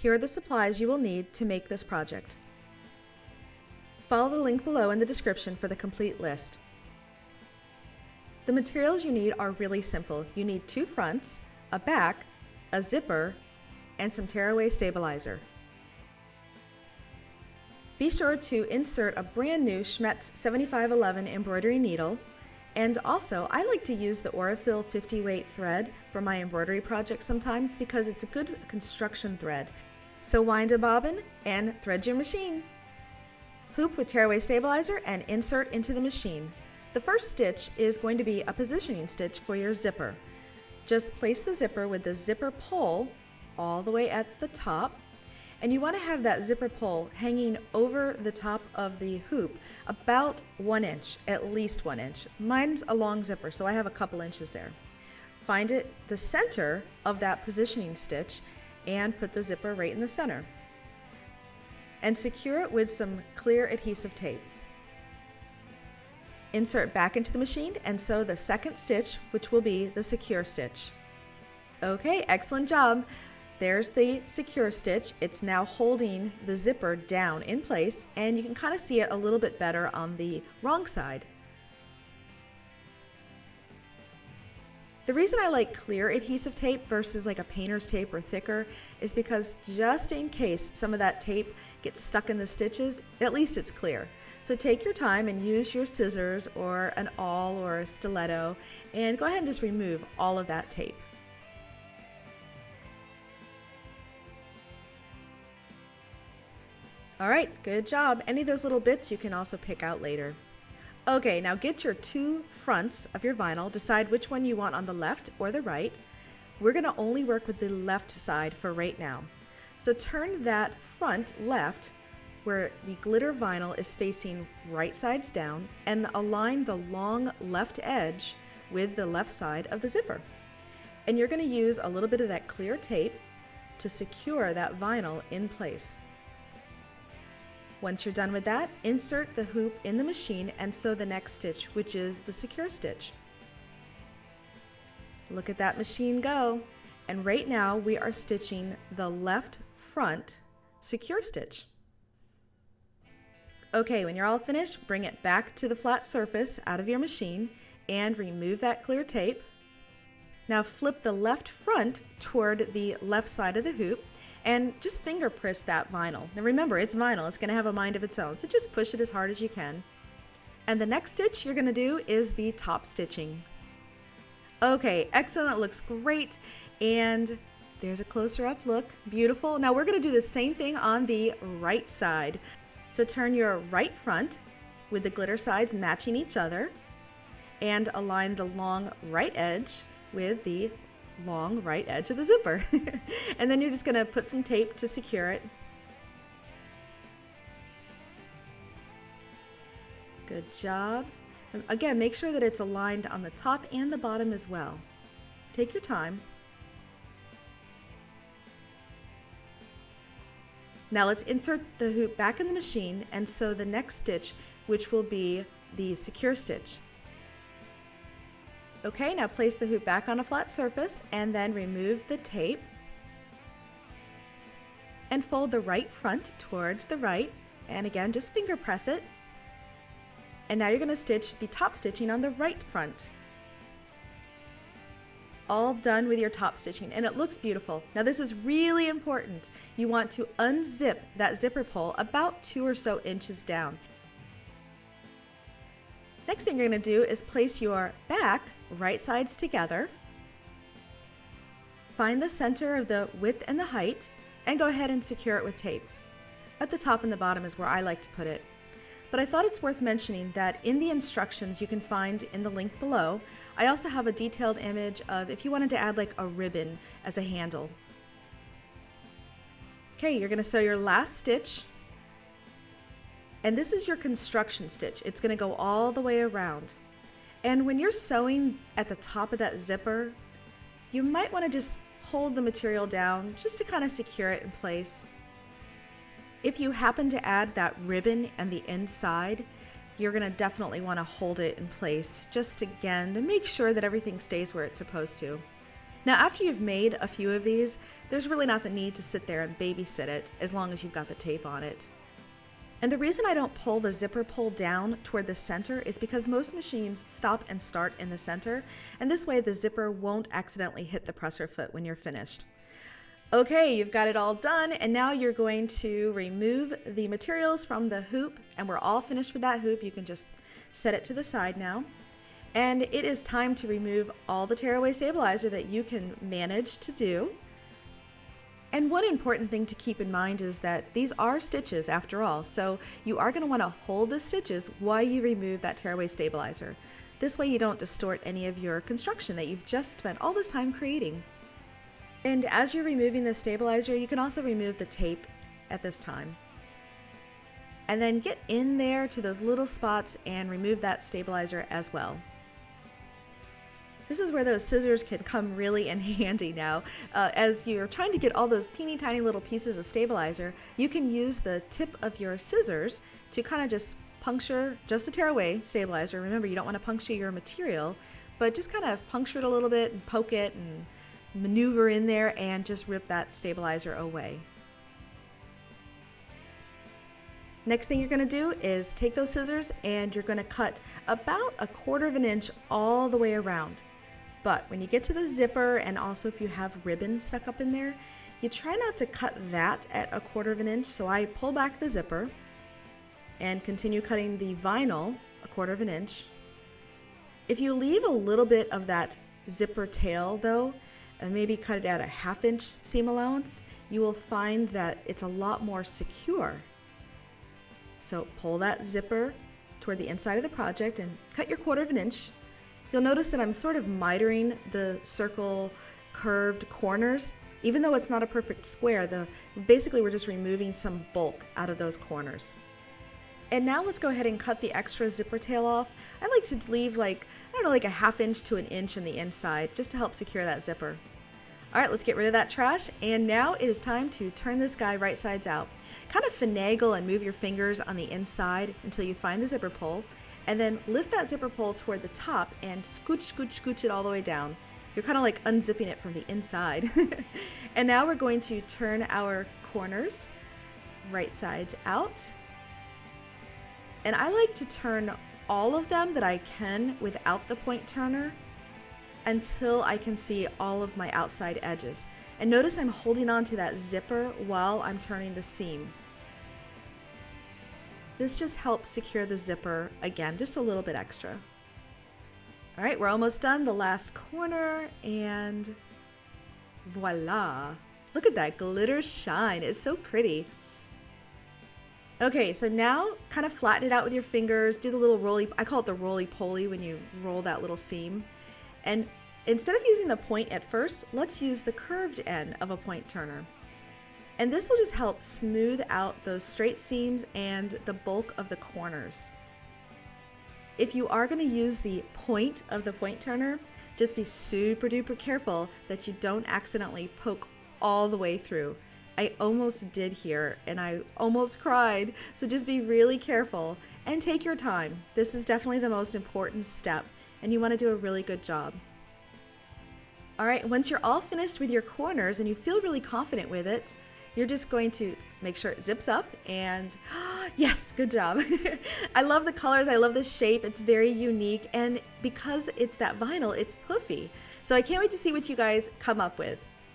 Here are the supplies you will need to make this project. Follow the link below in the description for the complete list. The materials you need are really simple. You need 2 fronts, a back, a zipper, and some tearaway stabilizer. Be sure to insert a brand new Schmitz 7511 embroidery needle, and also I like to use the Aurifil 50 weight thread for my embroidery project sometimes because it's a good construction thread. So wind a bobbin and thread your machine. Hoop with tearaway stabilizer and insert into the machine. The first stitch is going to be a positioning stitch for your zipper. Just place the zipper with the zipper pole all the way at the top, and you want to have that zipper pole hanging over the top of the hoop about 1 inch, at least 1 inch. Mine's a long zipper, so I have a couple inches there. Find the center of that positioning stitch and put the zipper right in the center. And secure it with some clear adhesive tape. Insert back into the machine and sew the second stitch, which will be the secure stitch. Okay, excellent job. There's the secure stitch. It's now holding the zipper down in place, and you can kind of see it a little bit better on the wrong side. The reason I like clear adhesive tape versus like a painter's tape or thicker is because just in case some of that tape gets stuck in the stitches, at least it's clear. So take your time and use your scissors or an awl or a stiletto and go ahead and just remove all of that tape. All right, good job. Any of those little bits you can also pick out later. Okay, now get your 2 fronts of your vinyl. Decide which one you want on the left or the right. We're going to only work with the left side for right now. So turn that front left where the glitter vinyl is facing right sides down and align the long left edge with the left side of the zipper. And you're going to use a little bit of that clear tape to secure that vinyl in place. Once you're done with that, insert the hoop in the machine and sew the next stitch, which is the secure stitch. Look at that machine go. And right now we are stitching the left front secure stitch. Okay, when you're all finished, bring it back to the flat surface out of your machine and remove that clear tape. Now flip the left front toward the left side of the hoop and just finger press that vinyl. Now remember, it's vinyl, it's going to have a mind of its own, so just push it as hard as you can. And the next stitch you're going to do is the top stitching. Okay, excellent, it looks great, and there's a closer up look, beautiful. Now we're going to do the same thing on the right side. So turn your right front with the glitter sides matching each other and align the long right edge with the long right edge of the zipper. And then you're just going to put some tape to secure it. Good job. And again, make sure that it's aligned on the top and the bottom as well. Take your time. Now let's insert the hoop back in the machine and sew the next stitch, which will be the secure stitch. Okay, now place the hoop back on a flat surface and then remove the tape and fold the right front towards the right, and again just finger press it. And now you're going to stitch the top stitching on the right front. All done with your top stitching, and it looks beautiful. Now this is really important. You want to unzip that zipper pole about 2 or so inches down. Next thing you're going to do is place your back right sides together. Find the center of the width and the height and go ahead and secure it with tape. At the top and the bottom is where I like to put it. But I thought it's worth mentioning that in the instructions you can find in the link below, I also have a detailed image of if you wanted to add like a ribbon as a handle. Okay, you're going to sew your last stitch. And this is your construction stitch. It's going to go all the way around. And when you're sewing at the top of that zipper, you might want to just hold the material down just to kind of secure it in place. If you happen to add that ribbon on the inside, you're going to definitely want to hold it in place just again to make sure that everything stays where it's supposed to. Now, after you've made a few of these, there's really not the need to sit there and babysit it as long as you've got the tape on it. And the reason I don't pull the zipper pull down toward the center is because most machines stop and start in the center, and this way the zipper won't accidentally hit the presser foot when you're finished. Okay, you've got it all done, and now you're going to remove the materials from the hoop, and we're all finished with that hoop. You can just set it to the side now. And it is time to remove all the tearaway stabilizer that you can manage to do. And one important thing to keep in mind is that these are stitches after all, so you are going to want to hold the stitches while you remove that tearaway stabilizer. This way you don't distort any of your construction that you've just spent all this time creating. And as you're removing the stabilizer, you can also remove the tape at this time. And then get in there to those little spots and remove that stabilizer as well. This is where those scissors can come really in handy now. As you're trying to get all those teeny tiny little pieces of stabilizer, you can use the tip of your scissors to kind of just puncture just the tearaway stabilizer. Remember, you don't want to puncture your material, but just kind of puncture it a little bit and poke it and maneuver in there and just rip that stabilizer away. Next thing you're going to do is take those scissors and you're going to cut about 1/4 of an inch all the way around. But when you get to the zipper, and also if you have ribbon stuck up in there, you try not to cut that at 1/4 of an inch. So I pull back the zipper and continue cutting the vinyl 1/4 of an inch. If you leave a little bit of that zipper tail though, and maybe cut it at a 1/2 inch seam allowance, you will find that it's a lot more secure. So pull that zipper toward the inside of the project and cut your 1/4 of an inch. You'll notice that I'm sort of mitering the circle curved corners. Even though it's not a perfect square, basically we're just removing some bulk out of those corners. And now let's go ahead and cut the extra zipper tail off. I like to leave like a 1/2 inch to an inch on the inside just to help secure that zipper. All right, let's get rid of that trash. And now it is time to turn this guy right sides out. Kind of finagle and move your fingers on the inside until you find the zipper pull. And then lift that zipper pull toward the top and scooch, scooch, scooch it all the way down. You're kind of like unzipping it from the inside. And now we're going to turn our corners right sides out. And I like to turn all of them that I can without the point turner until I can see all of my outside edges. And notice I'm holding on to that zipper while I'm turning the seam. This just helps secure the zipper, again, just a little bit extra. All right, we're almost done. The last corner, and voila. Look at that glitter shine. It's so pretty. Okay, so now kind of flatten it out with your fingers. Do the little roly, I call it the roly-poly when you roll that little seam. And instead of using the point at first, let's use the curved end of a point turner. And this will just help smooth out those straight seams and the bulk of the corners. If you are going to use the point of the point turner, just be super duper careful that you don't accidentally poke all the way through. I almost did here and I almost cried, so just be really careful and take your time. This is definitely the most important step and you want to do a really good job. All right, once you're all finished with your corners and you feel really confident with it, you're just going to make sure it zips up and yes, good job. I love the colors, I love the shape, it's very unique, and because it's that vinyl, it's puffy. So I can't wait to see what you guys come up with.